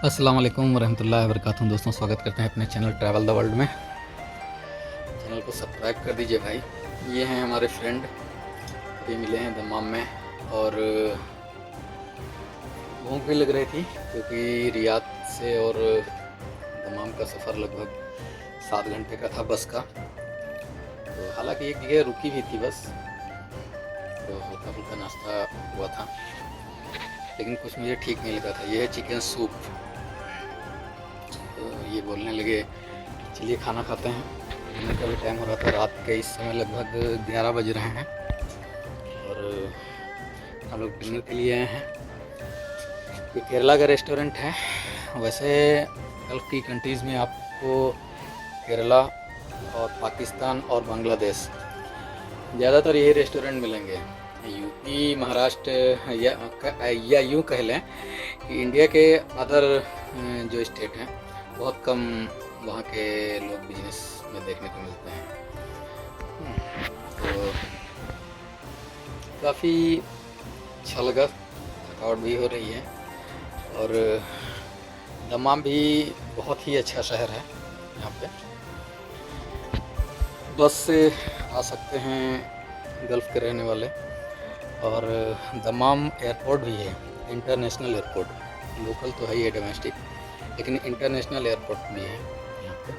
अस्सलाम वालेकुम वरहमतुल्लाहि वबरकातुहू। दोस्तों, स्वागत करते हैं अपने चैनल ट्रैवल द वर्ल्ड में। चैनल को सब्सक्राइब कर दीजिए भाई। ये हैं हमारे फ्रेंड, अभी मिले हैं दमाम में और भूख भी लग रही थी क्योंकि रियाद से और दमाम का सफ़र लगभग 7 घंटे का था बस का। तो हालांकि एक जगह रुकी भी थी बस, तो हल्का फुल्का नाश्ता हुआ था, लेकिन कुछ मुझे ठीक नहीं लगा था। ये है चिकन सूप। तो ये बोलने लगे चलिए खाना खाते हैं। खाने का भी टाइम हो रहा था, रात के इस समय लगभग 11 बज रहे हैं और हम लोग डिनर के लिए आए हैं। ये केरला का रेस्टोरेंट है। वैसे गल्फ़ की कंट्रीज़ में आपको केरला और पाकिस्तान और बांग्लादेश ज़्यादातर यही रेस्टोरेंट मिलेंगे। यूपी, महाराष्ट्र या यूँ कह लें कि इंडिया के अदर जो स्टेट हैं बहुत कम वहाँ के लोग बिजनेस में देखने को मिलते हैं। तो काफ़ी अच्छा लगा, थकावट भी हो रही है और दमाम भी बहुत ही अच्छा शहर है। यहाँ पे बस से आ सकते हैं गल्फ़ के रहने वाले, और दमाम एयरपोर्ट भी है, इंटरनेशनल एयरपोर्ट। लोकल तो है ही है, डोमेस्टिक, लेकिन इंटरनेशनल एयरपोर्ट भी है यहाँ पे।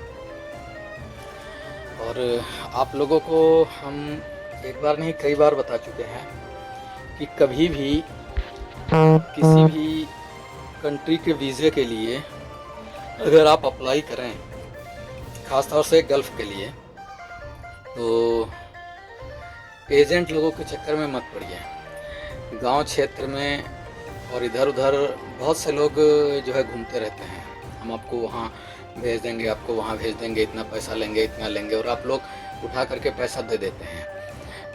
और आप लोगों को हम एक बार नहीं कई बार बता चुके हैं कि कभी भी किसी भी कंट्री के वीज़े के लिए अगर आप अप्लाई करें, ख़ास तौर से गल्फ़ के लिए, तो एजेंट लोगों के चक्कर में मत पड़िए। गांव क्षेत्र में और इधर उधर बहुत से लोग जो है घूमते रहते हैं, हम आपको वहाँ भेज देंगे, आपको वहाँ भेज देंगे, इतना पैसा लेंगे, इतना लेंगे, और आप लोग उठा करके पैसा दे देते हैं।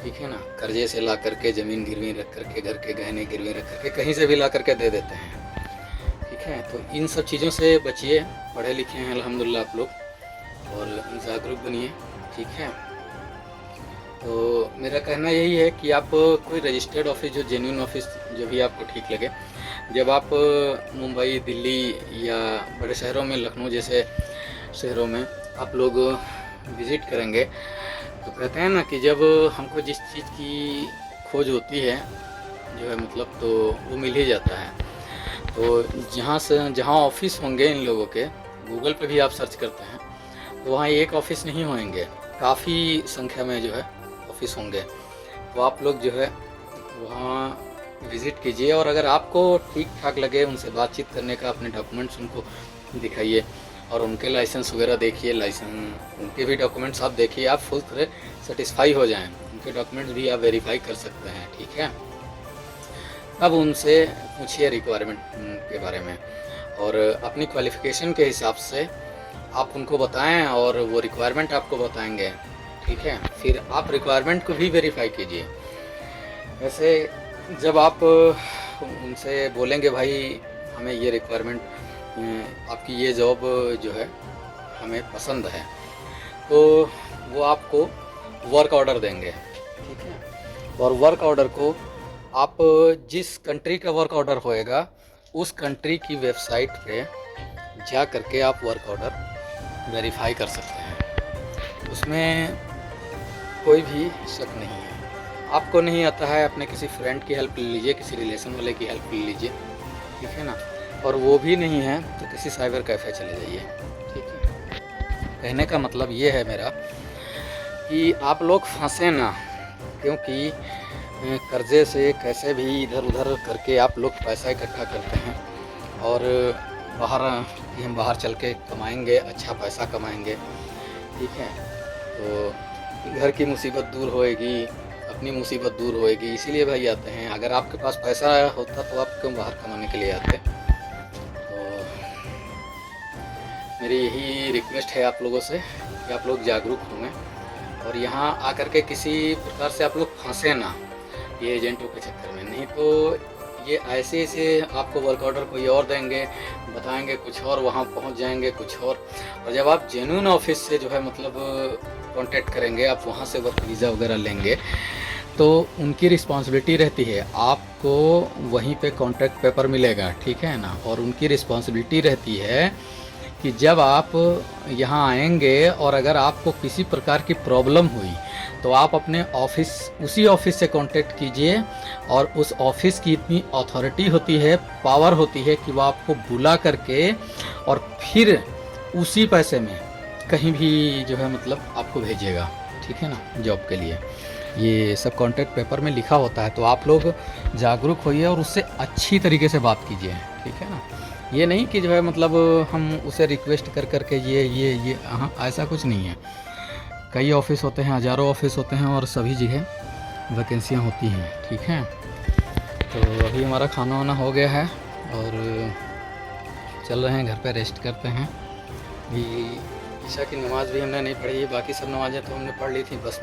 ठीक है ना, कर्जे से ला करके, ज़मीन गिरवी रख करके, घर के गहने गिरवी रख करके, कहीं से भी ला करके दे देते हैं। ठीक है, तो इन सब चीज़ों से बचिए। पढ़े लिखे हैं अल्हम्दुलिल्लाह आप लोग, और जागरूक बनिए। ठीक है, तो मेरा कहना यही है कि आप कोई रजिस्टर्ड ऑफिस, जो जेन्युइन ऑफिस जो भी आपको ठीक लगे, जब आप मुंबई, दिल्ली या बड़े शहरों में, लखनऊ जैसे शहरों में आप लोग विज़िट करेंगे, तो कहते हैं ना कि जब हमको जिस चीज़ की खोज होती है जो है मतलब, तो वो मिल ही जाता है। तो जहाँ ऑफिस होंगे इन लोगों के, गूगल पे भी आप सर्च करते हैं तो वहाँ एक ऑफिस नहीं होंगे, काफ़ी संख्या में जो है ऑफिस होंगे। तो आप लोग जो है वहाँ विज़िट कीजिए, और अगर आपको ठीक ठाक लगे, उनसे बातचीत करने का, अपने डॉक्यूमेंट्स उनको दिखाइए और उनके लाइसेंस वगैरह देखिए, उनके भी डॉक्यूमेंट्स आप देखिए, आप फुल तरह सेटिस्फाई हो जाएं। उनके डॉक्यूमेंट्स भी आप वेरीफाई कर सकते हैं। ठीक है, अब उनसे पूछिए रिक्वायरमेंट के बारे में, और अपनी क्वालिफ़िकेशन के हिसाब से आप उनको बताएं और वो रिक्वायरमेंट आपको बताएंगे। ठीक है, फिर आप रिक्वायरमेंट को भी वेरीफाई कीजिए। वैसे जब आप उनसे बोलेंगे भाई हमें ये रिक्वायरमेंट, आपकी ये जॉब जो है हमें पसंद है, तो वो आपको वर्क ऑर्डर देंगे। ठीक है, और वर्क ऑर्डर को आप जिस कंट्री का वर्क ऑर्डर होएगा उस कंट्री की वेबसाइट पे जा करके आप वर्क ऑर्डर वेरीफाई कर सकते हैं। उसमें कोई भी शक नहीं है। आपको नहीं आता है, अपने किसी फ्रेंड की हेल्प ले लीजिए, किसी रिलेशन वाले की हेल्प ले लीजिए। ठीक है ना, और वो भी नहीं है तो किसी साइबर कैफ़े चले जाइए। ठीक है, कहने का मतलब ये है मेरा कि आप लोग फंसे ना, क्योंकि कर्जे से कैसे भी इधर उधर करके आप लोग पैसा इकट्ठा करते हैं, और कि हम बाहर चल के कमाएंगे, अच्छा पैसा कमाएंगे। ठीक है, तो घर की मुसीबत दूर होएगी, अपनी मुसीबत दूर होएगी, इसीलिए भाई आते हैं। अगर आपके पास पैसा होता तो आप क्यों बाहर कमाने के लिए आते? तो मेरी यही रिक्वेस्ट है आप लोगों से कि आप लोग जागरूक होंगे, और यहाँ आकर के किसी प्रकार से आप लोग फंसे ना ये एजेंटों के चक्कर में। नहीं तो ये ऐसे आपको वर्क ऑर्डर कोई और देंगे, बताएंगे कुछ और, वहाँ पहुँच जाएंगे कुछ और जब आप जेन्युइन ऑफिस से जो है मतलब कांटेक्ट करेंगे, आप वहाँ से वर्क वीज़ा वगैरह लेंगे, तो उनकी रिस्पॉन्सिबिलिटी रहती है, आपको वहीं पे कॉन्ट्रैक्ट पेपर मिलेगा, ठीक है ना। और उनकी रिस्पॉन्सिबिलिटी रहती है कि जब आप यहाँ आएंगे और अगर आपको किसी प्रकार की प्रॉब्लम हुई तो आप अपने ऑफिस, उसी ऑफिस से कांटेक्ट कीजिए। और उस ऑफिस की इतनी अथॉरिटी होती है, पावर होती है कि वो आपको बुला करके और फिर उसी पैसे में कहीं भी जो है मतलब आपको भेजेगा, ठीक है ना, जॉब के लिए। ये सब कॉन्ट्रैक्ट पेपर में लिखा होता है, तो आप लोग जागरूक होइए और उससे अच्छी तरीके से बात कीजिए, ठीक है ना। ये नहीं कि जो है मतलब हम उसे रिक्वेस्ट कर करके ये हाँ, ऐसा कुछ नहीं है। कई ऑफिस होते हैं, हज़ारों ऑफिस होते हैं और सभी जगह वैकेंसियाँ होती हैं, ठीक है। तो अभी हमारा खाना वाना हो गया है और चल रहे हैं घर पे, रेस्ट करते हैं। भी ईशा की नमाज़ भी हमने नहीं पढ़ी है, बाकी सब नमाज़ें तो हमने पढ़ ली थी, बस